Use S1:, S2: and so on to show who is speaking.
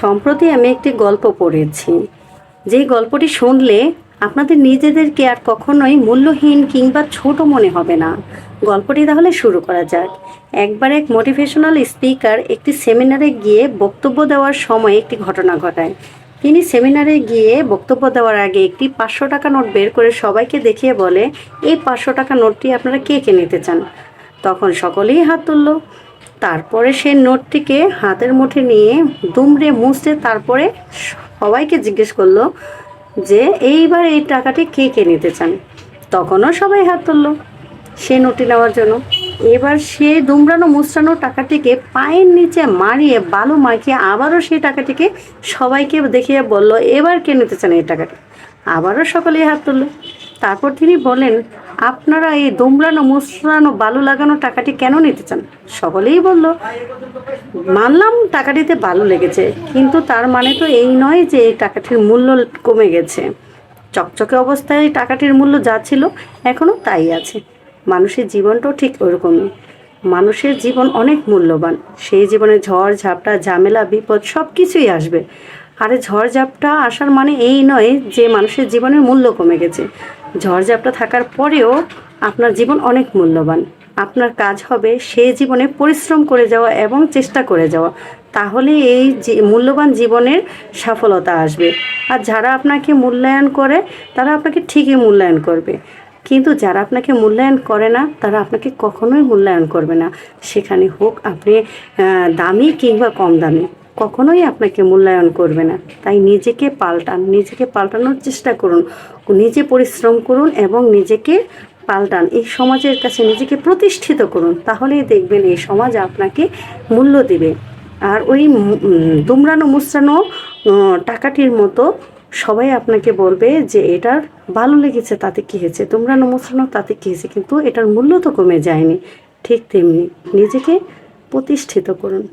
S1: সম্প্রতি আমি একটি গল্প পড়েছি, যেই গল্পটি শুনলে আপনাদের নিজেদেরকে আর কখনোই মূল্যহীন কিংবা ছোট মনে হবে না। গল্পটি তাহলে শুরু করা যাক। একবার এক মোটিভেশনাল স্পিকার একটি সেমিনারে গিয়ে বক্তব্য দেওয়ার সময় একটি ঘটনা ঘটায়। তিনি সেমিনারে গিয়ে বক্তব্য দেওয়ার আগে একটি 500 টাকা নোট বের করে সবাইকে দেখিয়ে বলে, এই 500 টাকা নোটটি আপনারা কে কে নিতে চান? তখন সকলেই হাত তুলল। তারপরে সে নোটটিকে হাতের মুঠে নিয়ে দুমড়ে মুছড়ে তারপরে সবাইকে জিজ্ঞেস করলো যে এইবার এই টাকাটি কে কে নিতে চান? তখনও সবাই হাত তুলল সে নোটটি নেওয়ার জন্য। এবার সে দুমড়ানো মুচড়ানো টাকাটিকে পায়ের নিচে মারিয়ে বালু মাখিয়ে আবারও সেই টাকাটিকে সবাইকে দেখিয়ে বলল, এবার কে নিতে চান এই টাকাটি? আবারও সকলেই হাত তুলল। তারপর তিনি বলেন, আপনারা এই দুমড়ানো মুচড়ানো বালু লাগানো টাকাটি কেন নিতে চান? সকলেই বলল, মানলাম টাকাটিতে বালু লেগেছে, কিন্তু তার মানে তো এই নয় যে এই টাকাটির মূল্য কমে গেছে। চকচকে অবস্থায় টাকাটির মূল্য যা ছিল এখনও তাই আছে। মানুষের জীবনটাও ঠিক ওরকমই। মানুষের জীবন অনেক মূল্যবান। সেই জীবনে ঝড় ঝাপটা ঝামেলা বিপদ সব কিছুই আসবে। আরে ঝড় ঝাপটা আসার মানে এই নয় যে মানুষের জীবনের মূল্য কমে গেছে। ঝড় ঝাপটা থাকার পরেও আপনার জীবন অনেক মূল্যবান। আপনার কাজ হবে সেই জীবনে পরিশ্রম করে যাওয়া এবং চেষ্টা করে যাওয়া। তাহলে এই মূল্যবান জীবনের সফলতা আসবে। আর যারা আপনাকে মূল্যায়ন করে তারা আপনাকে ঠিকই মূল্যায়ন করবে, কিন্তু যারা আপনাকে মূল্যায়ন করে না তারা আপনাকে কখনোই মূল্যায়ন করবে না। সেখানে হোক আপনি দামি কিংবা কম দামি, কখনোই আপনাকে মূল্যায়ন করবে না। তাই নিজেকে পাল্টান, নিজেকে পাল্টানোর চেষ্টা করুন, নিজে পরিশ্রম করুন এবং নিজেকে পাল্টান। এই সমাজের কাছে নিজেকে প্রতিষ্ঠিত করুন, তাহলেই দেখবেন এই সমাজ আপনাকে মূল্য দেবে। আর ওই দুমড়ানো মুচড়ানো টাকাটির মতো সবাই আপনাকে বলবে যে এটার ভালো লেগেছে, তাতে কী হয়েছে, দুমড়ানো মুচড়ানো তাতে কী হয়েছে, কিন্তু এটার মূল্য তো কমে যায়নি। ঠিক তেমনি নিজেকে প্রতিষ্ঠিত করুন।